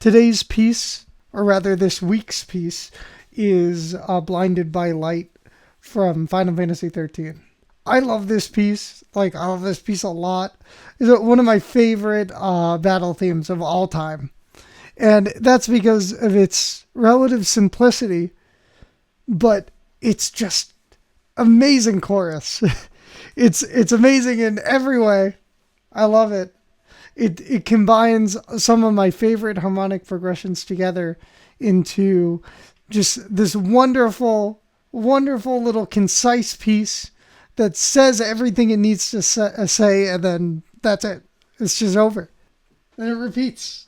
Today's piece, or rather this week's piece, is Blinded by Light from Final Fantasy XIII. I love this piece. I love this piece a lot. It's one of my favorite battle themes of all time. And that's because of its relative simplicity, but it's just amazing chorus. It's amazing in every way. I love it. It combines some of my favorite harmonic progressions together into just this wonderful, wonderful little concise piece that says everything it needs to say, and then that's it. It's just over. And it repeats.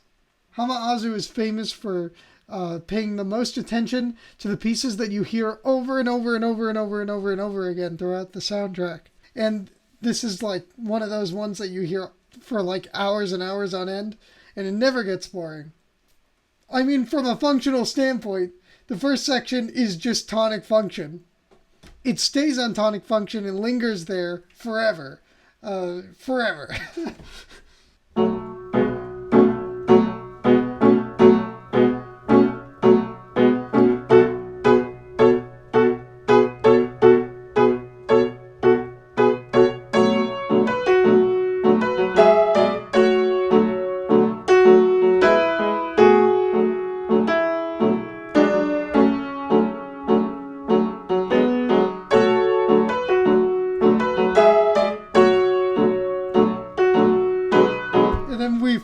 Hamauzu is famous for paying the most attention to the pieces that you hear over and over and over and over and over and over again throughout the soundtrack. And this is one of those ones that you hear for hours and hours on end, and it never gets boring. I mean, from a functional standpoint, the first section is just tonic function. It stays on tonic function and lingers there forever. Forever.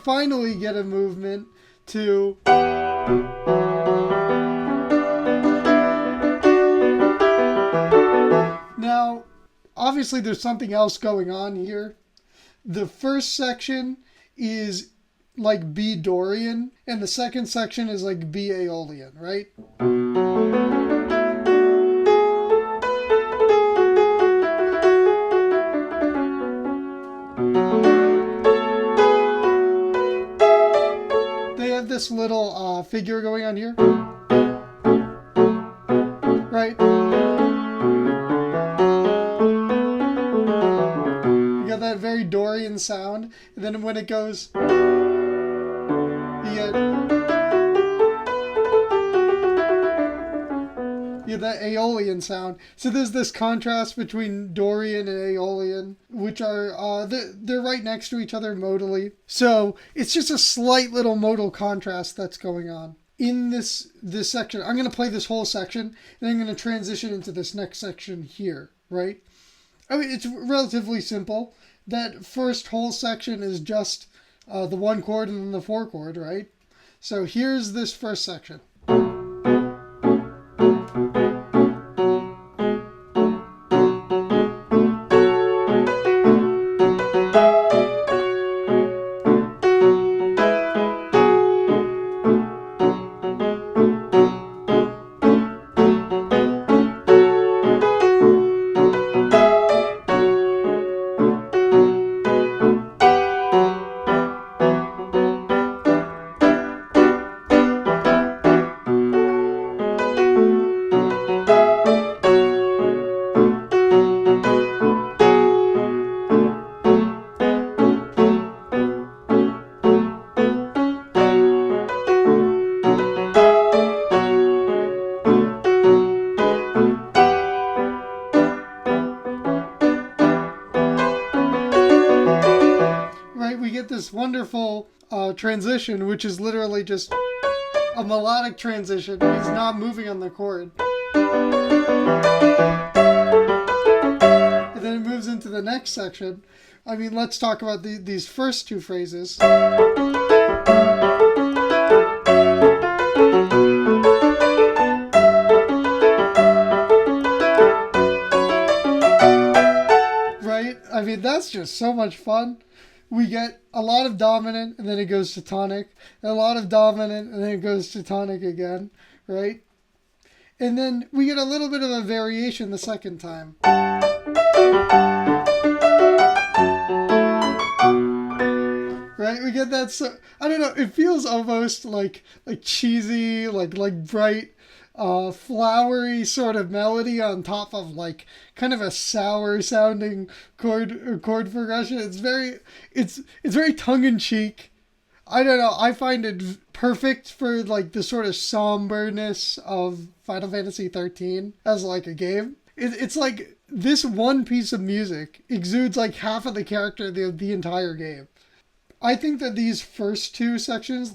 Finally get a movement to now. Obviously there's something else going on here. The first section is B Dorian, and the second section is B Aeolian, right? This little figure going on here, right? You got that very Dorian sound, and then when it goes, you get that Aeolian sound. So there's this contrast between Dorian and Aeolian, which are they're right next to each other modally. So it's just a slight little modal contrast that's going on in this section. I'm going to play this whole section, and I'm going to transition into this next section here, right? I mean, it's relatively simple. That first whole section is just the 1 chord and then the 4 chord, right? So here's this first section. This wonderful transition, which is literally just a melodic transition. He's not moving on the chord. And then it moves into the next section. I mean, let's talk about these first two phrases. Right? I mean, that's just so much fun. We get a lot of dominant, and then it goes to tonic. And a lot of dominant, and then it goes to tonic again, right? And then we get a little bit of a variation the second time. Right? We get that, so I don't know, it feels almost like cheesy, like bright, flowery sort of melody on top of kind of a sour sounding chord progression. It's very tongue in cheek. I don't know. I find it perfect for like the sort of somberness of Final Fantasy XIII as like a game. It's like this one piece of music exudes like half of the character of the entire game. I think that these first two sections,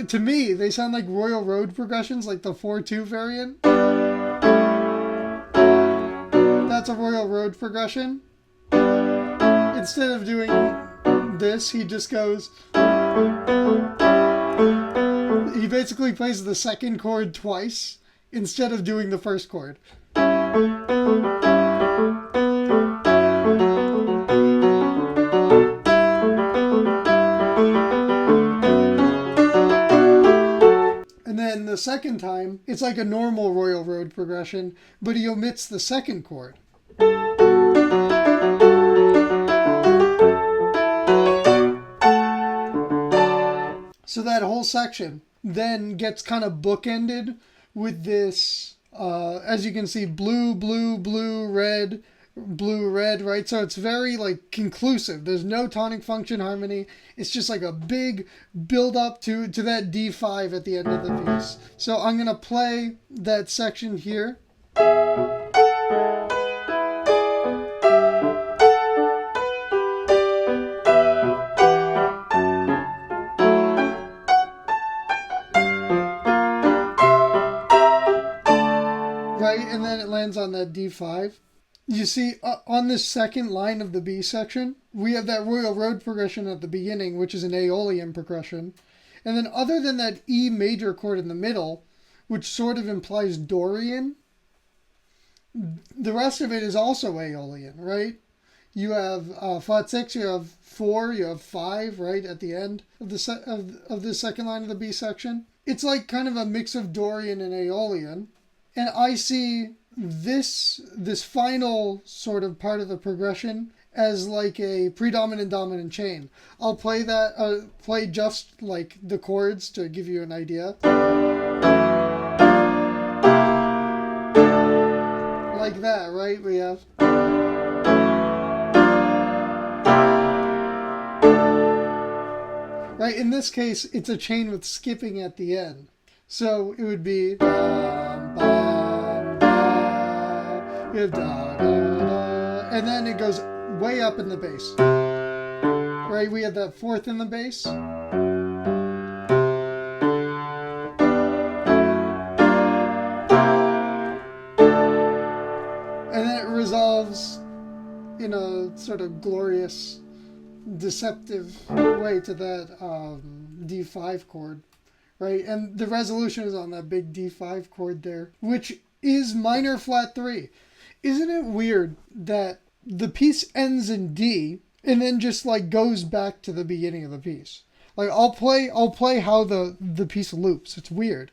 to me, they sound like Royal Road progressions, like the 4-2 variant. That's a Royal Road progression. Instead of doing this, he just goes... He basically plays the second chord twice instead of doing the first chord. And then the second time, it's like a normal Royal Road progression, but he omits the second chord. So that whole section then gets kind of bookended with this, as you can see, blue, blue, blue, red, right? So it's very like conclusive. There's no tonic function harmony. It's just like a big build up to that D5 at the end of the piece. So I'm going to play that section here. And then it lands on that D5. You see, on this second line of the B section, we have that Royal Road progression at the beginning, which is an Aeolian progression. And then other than that E major chord in the middle, which sort of implies Dorian, the rest of it is also Aeolian, right? You have flat 6, you have 4, you have 5, right, at the end of the second line of the B section. It's like kind of a mix of Dorian and Aeolian. And I see this final sort of part of the progression as like a predominant-dominant chain. I'll play that, play just like the chords to give you an idea. Like that, right? We have... Right, in this case, it's a chain with skipping at the end. So it would be... We have da, da, da, and then it goes way up in the bass. Right, we have that fourth in the bass. And then it resolves in a sort of glorious, deceptive way to that D5 chord. Right, and the resolution is on that big D5 chord there, which is minor flat 3. Isn't it weird that the piece ends in D and then just like goes back to the beginning of the piece? Like I'll play how the piece loops. It's weird.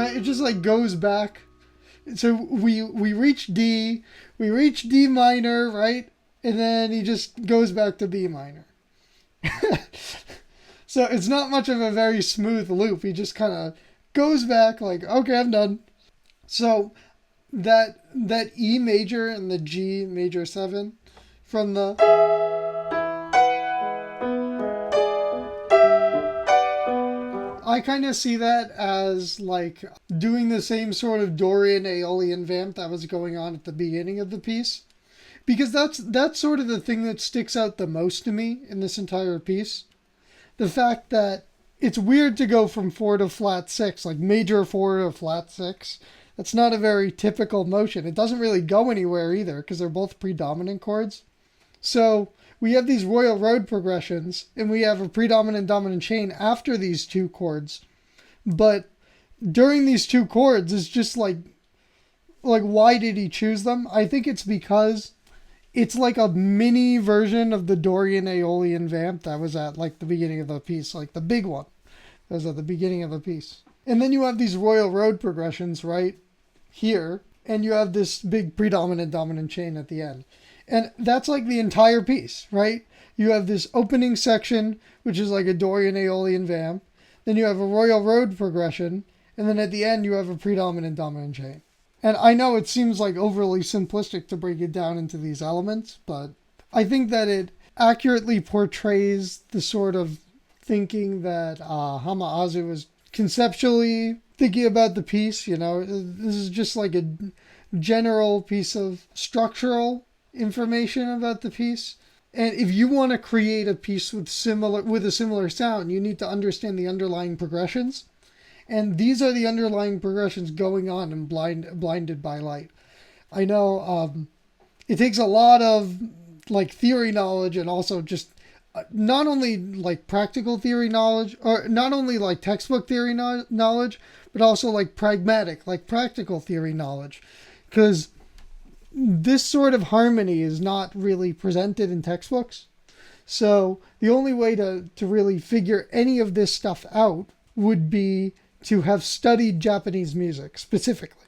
It just like goes back. So we reach D, we reach D minor, right? And then he just goes back to B minor. So it's not much of a very smooth loop. He just kind of goes back like, okay, I'm done. So that E major and the G major 7 from the... I kind of see that as like doing the same sort of Dorian Aeolian vamp that was going on at the beginning of the piece. Because that's sort of the thing that sticks out the most to me in this entire piece. The fact that it's weird to go from 4 to flat 6, like major 4 to flat 6. That's not a very typical motion. It doesn't really go anywhere either because they're both predominant chords. So we have these royal road progressions and we have a predominant-dominant chain after these two chords. But during these two chords, it's just like why did he choose them? I think it's because it's like a mini version of the Dorian Aeolian vamp that was at like the beginning of the piece, like the big one that was at the beginning of the piece. And then you have these royal road progressions right here, and you have this big predominant-dominant chain at the end. And that's like the entire piece, right? You have this opening section, which is like a Dorian Aeolian vamp. Then you have a royal road progression. And then at the end, you have a predominant-dominant chain. And I know it seems like overly simplistic to break it down into these elements, but I think that it accurately portrays the sort of thinking that Hamauzu was conceptually thinking about the piece. You know, this is just like a general piece of structural information about the piece. And if you want to create a piece with a similar sound, you need to understand the underlying progressions. And these are the underlying progressions going on in Blinded by Light. I know it takes a lot of like theory knowledge and also just not only like practical theory knowledge, or not only like textbook theory knowledge, but also like pragmatic, like practical theory knowledge. Because this sort of harmony is not really presented in textbooks. So the only way to really figure any of this stuff out would be to have studied Japanese music specifically,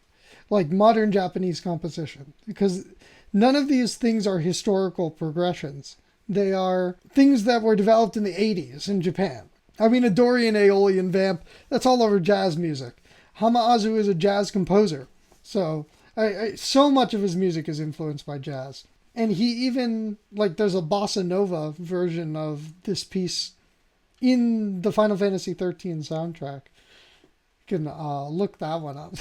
like modern Japanese composition, because none of these things are historical progressions. They are things that were developed in the 80s in Japan. I mean, a Dorian Aeolian vamp, that's all over jazz music. Hamauzu is a jazz composer, so so much of his music is influenced by jazz. And he even, like, there's a bossa nova version of this piece in the Final Fantasy XIII soundtrack. You can look that one up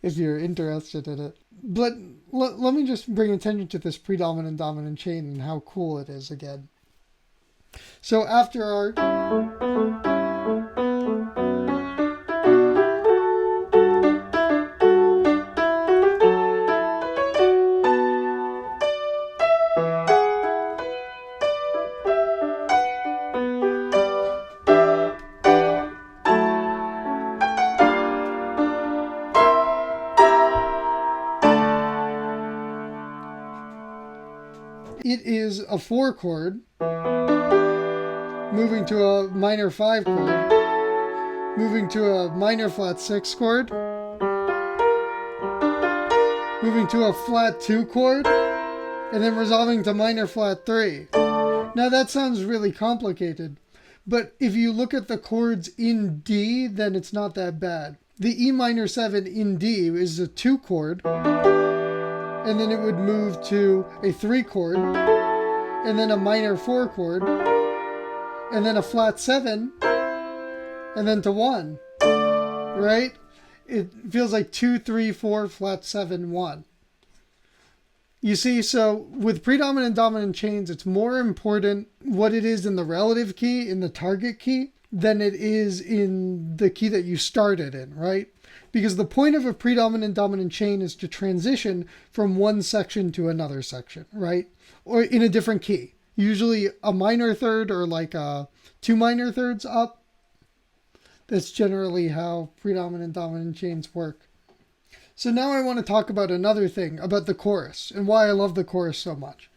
if you're interested in it. But let me just bring attention to this predominant-dominant chain and how cool it is again. So after our... It is a 4 chord, moving to a minor 5 chord, moving to a minor flat 6 chord, moving to a flat 2 chord, and then resolving to minor flat 3. Now that sounds really complicated, but if you look at the chords in D, then it's not that bad. The E minor 7 in D is a 2 chord, and then it would move to a 3 chord, and then a minor 4 chord, and then a flat 7, and then to 1, right? It feels like 2, 3, 4, flat 7, 1. You see, so with predominant-dominant chains, it's more important what it is in the relative key, in the target key, than it is in the key that you started in, right? Because the point of a predominant-dominant chain is to transition from one section to another section, right? Or in a different key. Usually a minor third or like 2 minor thirds up. That's generally how predominant-dominant chains work. So now I want to talk about another thing, about the chorus, and why I love the chorus so much.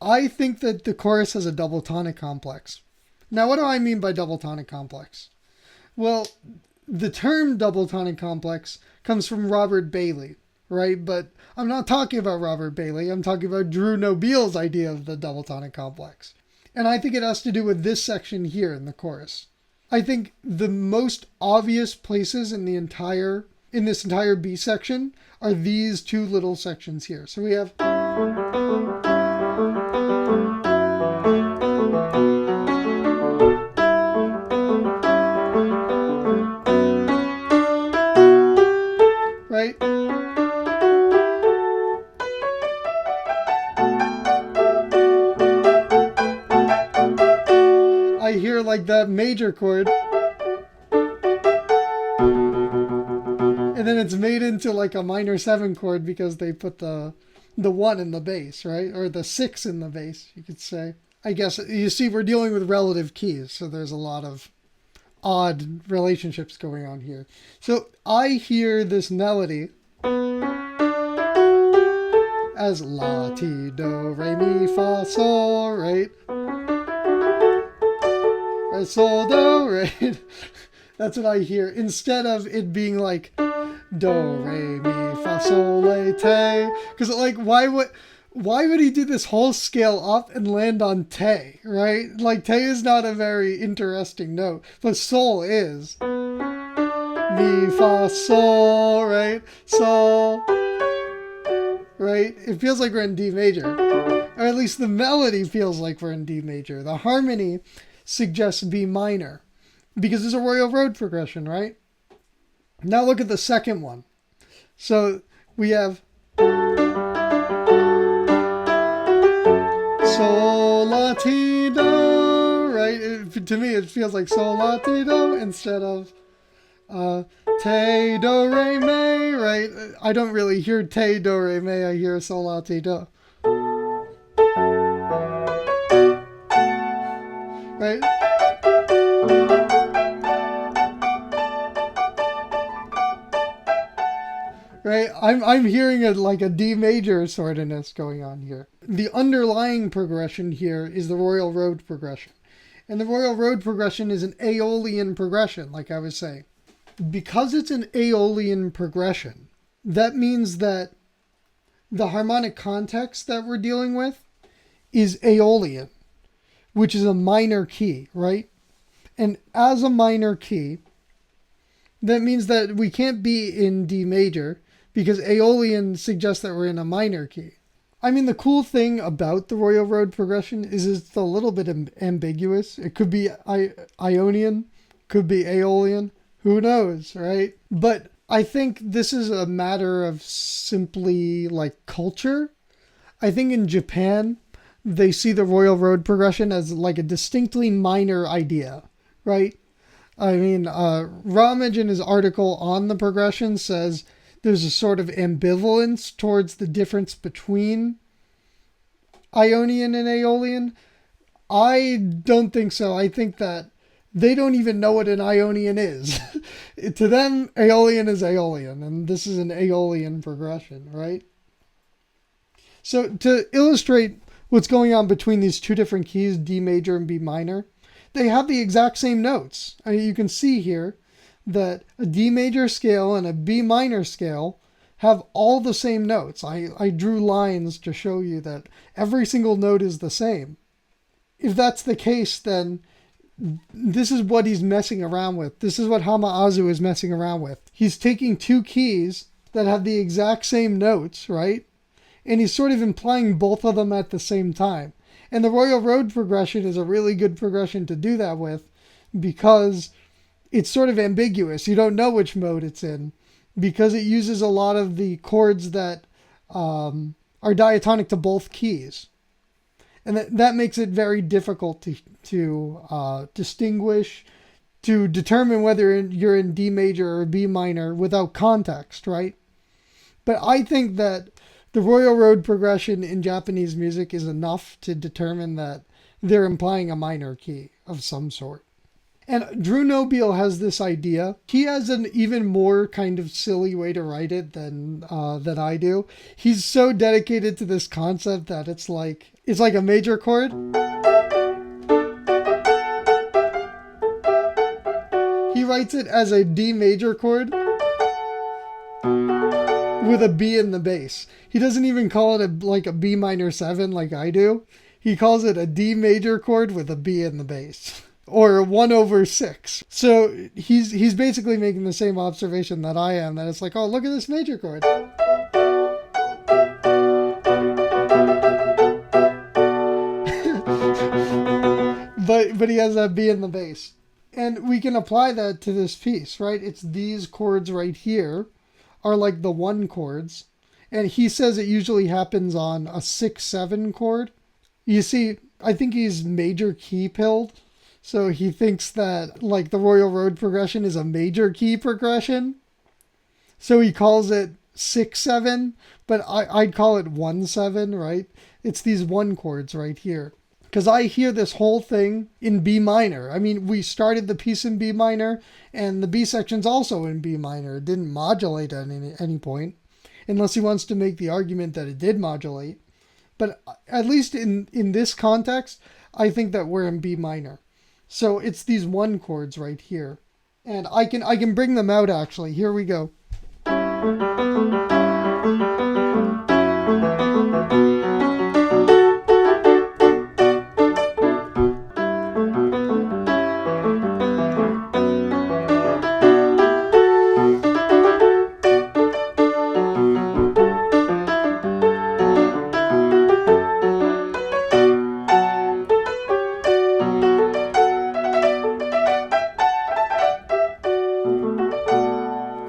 I think that the chorus has a double tonic complex. Now, what do I mean by double tonic complex? Well, the term double tonic complex comes from Robert Bailey, right? But I'm not talking about Robert Bailey. I'm talking about Drew Nobile's idea of the double tonic complex. And I think it has to do with this section here in the chorus. I think the most obvious places in this entire B section are these two little sections here. So we have... right? I hear like that major chord. And then it's made into like a minor 7 chord because they put the 1 in the bass, right? Or the 6 in the bass, you could say. I guess, you see, we're dealing with relative keys, so there's a lot of odd relationships going on here. So I hear this melody as la, ti, do, re, mi, fa, sol, right? Right, sol, do, right? That's what I hear. Instead of it being like do, re, mi, fa, sol, la, te. Because like, why would he do this whole scale up and land on te, right? Like, te is not a very interesting note, but sol is. Mi, fa, sol, right? Sol, right? It feels like we're in D major. Or at least the melody feels like we're in D major. The harmony suggests B minor, because it's a Royal Road progression, right? Now look at the second one. So we have sol, la, ti, do, right? To me, it feels like sol, la, ti, do instead of te, do, re, mi, right? I don't really hear te, do, re, mi. I hear sol, la, ti, do. Right? Right? I'm hearing like a D major sort ofness going on here. The underlying progression here is the Royal Road progression. And the Royal Road progression is an Aeolian progression, like I was saying. Because it's an Aeolian progression, that means that the harmonic context that we're dealing with is Aeolian, which is a minor key, right? And as a minor key, that means that we can't be in D major, because Aeolian suggests that we're in a minor key. I mean, the cool thing about the Royal Road progression is it's a little bit ambiguous. It could be Ionian, could be Aeolian, who knows, right? But I think this is a matter of simply like culture. I think in Japan, they see the Royal Road progression as like a distinctly minor idea, right? I mean, Ramage in his article on the progression says there's a sort of ambivalence towards the difference between Ionian and Aeolian. I don't think so. I think that they don't even know what an Ionian is. To them, Aeolian is Aeolian, and this is an Aeolian progression, right? So to illustrate what's going on between these two different keys, D major and B minor, they have the exact same notes. I mean, you can see here that a D major scale and a B minor scale have all the same notes. I drew lines to show you that every single note is the same. If that's the case, then this is what he's messing around with. This is what Hamauzu is messing around with. He's taking two keys that have the exact same notes, right? And he's sort of implying both of them at the same time. And the Royal Road progression is a really good progression to do that with, because it's sort of ambiguous. You don't know which mode it's in, because it uses a lot of the chords that are diatonic to both keys. And that makes it very difficult to distinguish, to determine whether you're in D major or B minor without context, right? But I think that the Royal Road progression in Japanese music is enough to determine that they're implying a minor key of some sort. And Drew Nobile has this idea. He has an even more kind of silly way to write it than I do. He's so dedicated to this concept that it's like a major chord. He writes it as a D major chord with a B in the bass. He doesn't even call it like a B minor 7 like I do. He calls it a D major chord with a B in the bass. Or 1/6. So he's basically making the same observation that I am, that it's like, oh, look at this major chord. but he has that B in the bass. And we can apply that to this piece, right? It's these chords right here are like the 1 chords. And he says it usually happens on a 6/7 chord. You see, I think he's major key pilled. So he thinks that like the Royal Road progression is a major key progression. So he calls it 6/7, but I'd call it 1/7, right? It's these one chords right here. Because I hear this whole thing in B minor. I mean, we started the piece in B minor, and the B section's also in B minor. It didn't modulate at any point, unless he wants to make the argument that it did modulate. But at least in this context, I think that we're in B minor. So it's these one chords right here. And I can bring them out actually. Here we go.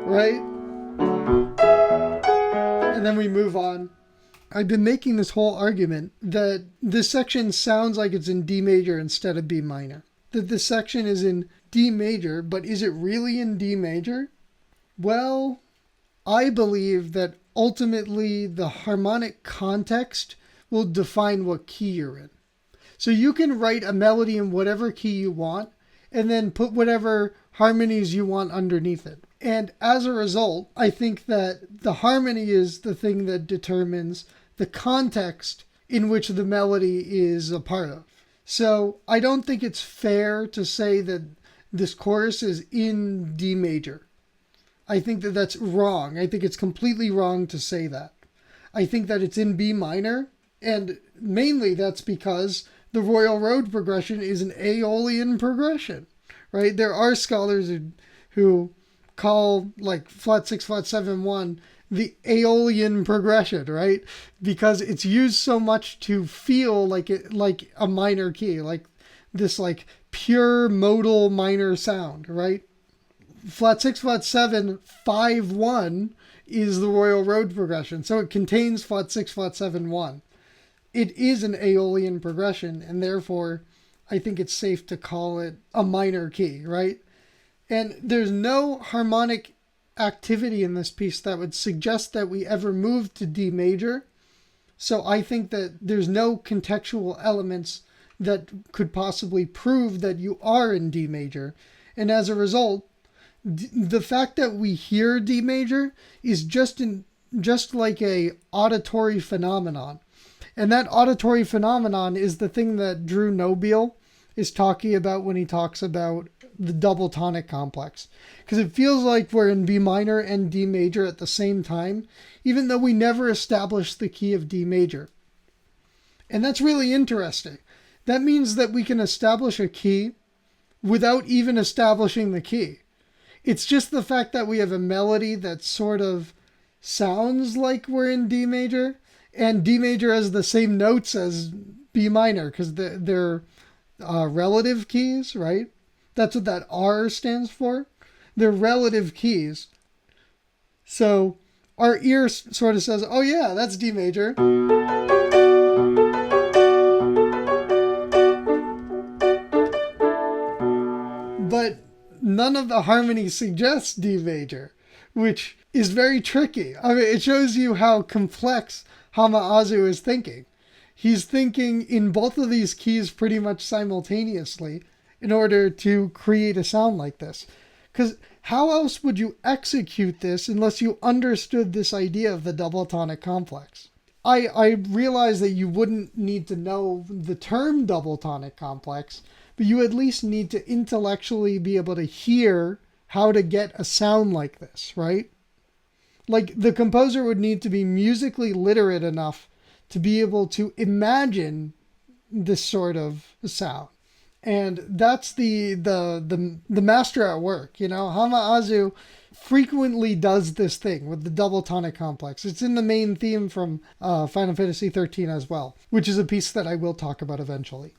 Right? And then we move on. I've been making this whole argument that this section sounds like it's in D major instead of B minor. That this section is in D major, but is it really in D major? Well, I believe that ultimately the harmonic context will define what key you're in. So you can write a melody in whatever key you want and then put whatever harmonies you want underneath it. And as a result, I think that the harmony is the thing that determines the context in which the melody is a part of. So I don't think it's fair to say that this chorus is in D major. I think that that's wrong. I think it's completely wrong to say that. I think that it's in B minor, and mainly that's because the Royal Road progression is an Aeolian progression, right? There are scholars who call like flat 6, flat 7, 1 the Aeolian progression, right? Because it's used so much to feel like a minor key, like this like pure modal minor sound, right? Flat 6, flat 7, 5, 1 is the Royal Road progression. So it contains flat 6, flat 7, 1. It is an Aeolian progression, and therefore I think it's safe to call it a minor key, right? And there's no harmonic activity in this piece that would suggest that we ever moved to D major. So I think that there's no contextual elements that could possibly prove that you are in D major. And as a result, the fact that we hear D major is just like a auditory phenomenon. And that auditory phenomenon is the thing that Drew Nobile is talking about when he talks about the double tonic complex. Because it feels like we're in B minor and D major at the same time, even though we never established the key of D major. And that's really interesting. That means that we can establish a key without even establishing the key. It's just the fact that we have a melody that sort of sounds like we're in D major, and D major has the same notes as B minor because they're relative keys, right? That's what that R stands for. They're relative keys. So our ear sort of says, oh yeah, that's D major. But none of the harmony suggests D major, which is very tricky. I mean, it shows you how complex Hamauzu is thinking. He's thinking in both of these keys pretty much simultaneously in order to create a sound like this. Because how else would you execute this unless you understood this idea of the double tonic complex? I realize that you wouldn't need to know the term double tonic complex, but you at least need to intellectually be able to hear how to get a sound like this, right? Like the composer would need to be musically literate enough to be able to imagine this sort of sound. And that's the master at work, you know. Hamauzu frequently does this thing with the double tonic complex. It's in the main theme from Final Fantasy XIII as well, which is a piece that I will talk about eventually.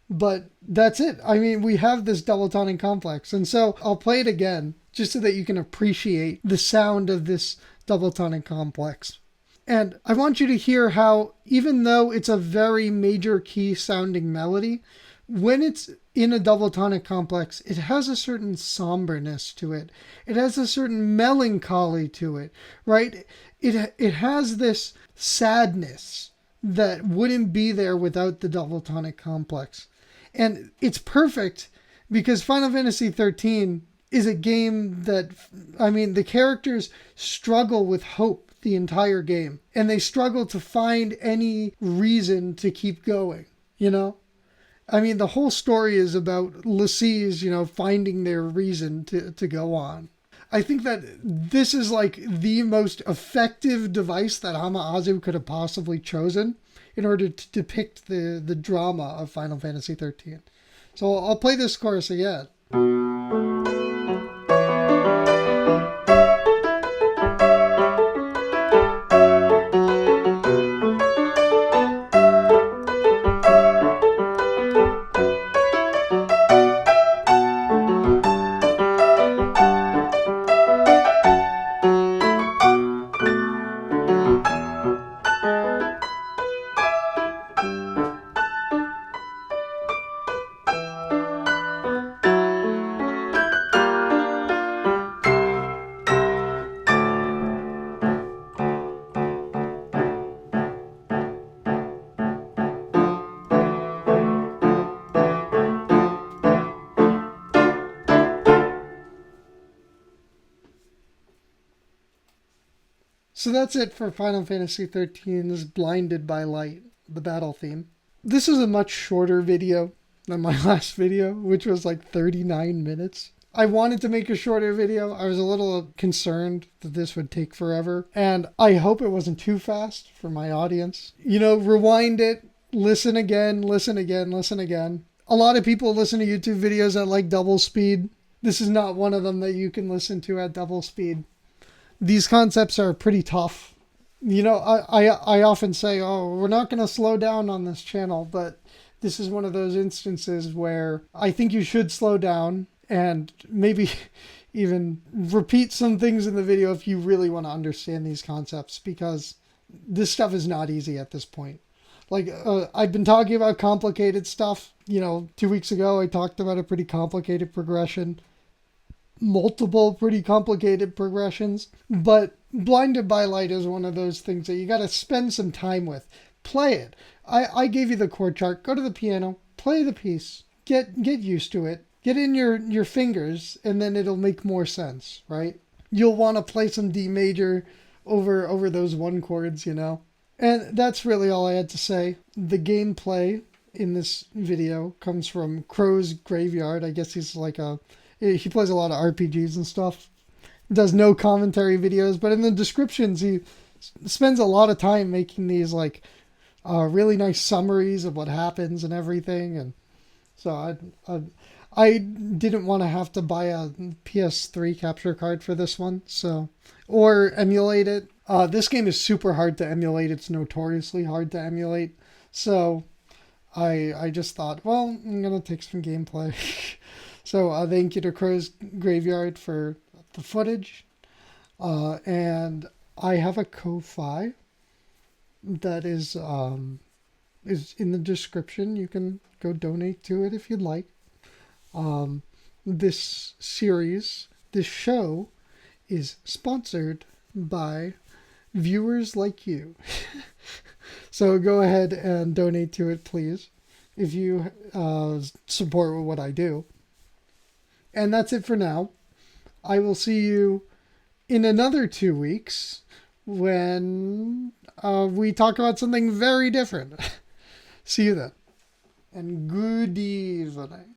But that's it. I mean, we have this double tonic complex. And so I'll play it again just so that you can appreciate the sound of this double tonic complex. And I want you to hear how, even though it's a very major key sounding melody, when it's in a double tonic complex, it has a certain somberness to it. It has a certain melancholy to it, right? It has this sadness that wouldn't be there without the double tonic complex. And it's perfect because Final Fantasy XIII is a game that, I mean, the characters struggle with hope the entire game, and they struggle to find any reason to keep going, you know? I mean, the whole story is about Lacies, finding their reason to go on. I think that this is like the most effective device that Hamauzu could have possibly chosen in order to depict the drama of Final Fantasy XIII. So I'll play this chorus again. So that's it for Final Fantasy XIII's Blinded by Light, the battle theme. This is a much shorter video than my last video, which was like 39 minutes. I wanted to make a shorter video. I was a little concerned that this would take forever, and I hope it wasn't too fast for my audience. Rewind it, listen again, listen again, listen again. A lot of people listen to YouTube videos at like double speed. This is not one of them that you can listen to at double speed. These concepts are pretty tough. I often say, oh, we're not going to slow down on this channel, but this is one of those instances where I think you should slow down and maybe even repeat some things in the video if you really want to understand these concepts, because this stuff is not easy at this point. Like, I've been talking about complicated stuff. 2 weeks ago, I talked about a pretty complicated progression. Multiple pretty complicated progressions, but Blinded by Light is one of those things that you got to spend some time with. Play it. I gave you the chord chart. Go to the piano, play the piece, get used to it, get in your fingers, and then it'll make more sense, right? You'll want to play some D major over those one chords, And that's really all I had to say. The gameplay in this video comes from Crow's Graveyard. I guess he plays a lot of RPGs and stuff. Does no commentary videos, but in the descriptions he spends a lot of time making these really nice summaries of what happens and everything. And so I didn't want to have to buy a PS3 capture card for this one, or emulate it. This game is super hard to emulate. It's notoriously hard to emulate. So I just thought, well, I'm gonna take some gameplay. So thank you to Crow's Graveyard for the footage. And I have a Ko-Fi that is in the description. You can go donate to it if you'd like. This show is sponsored by viewers like you. So go ahead and donate to it, please, if you support what I do. And that's it for now. I will see you in another 2 weeks when we talk about something very different. See you then. And good evening.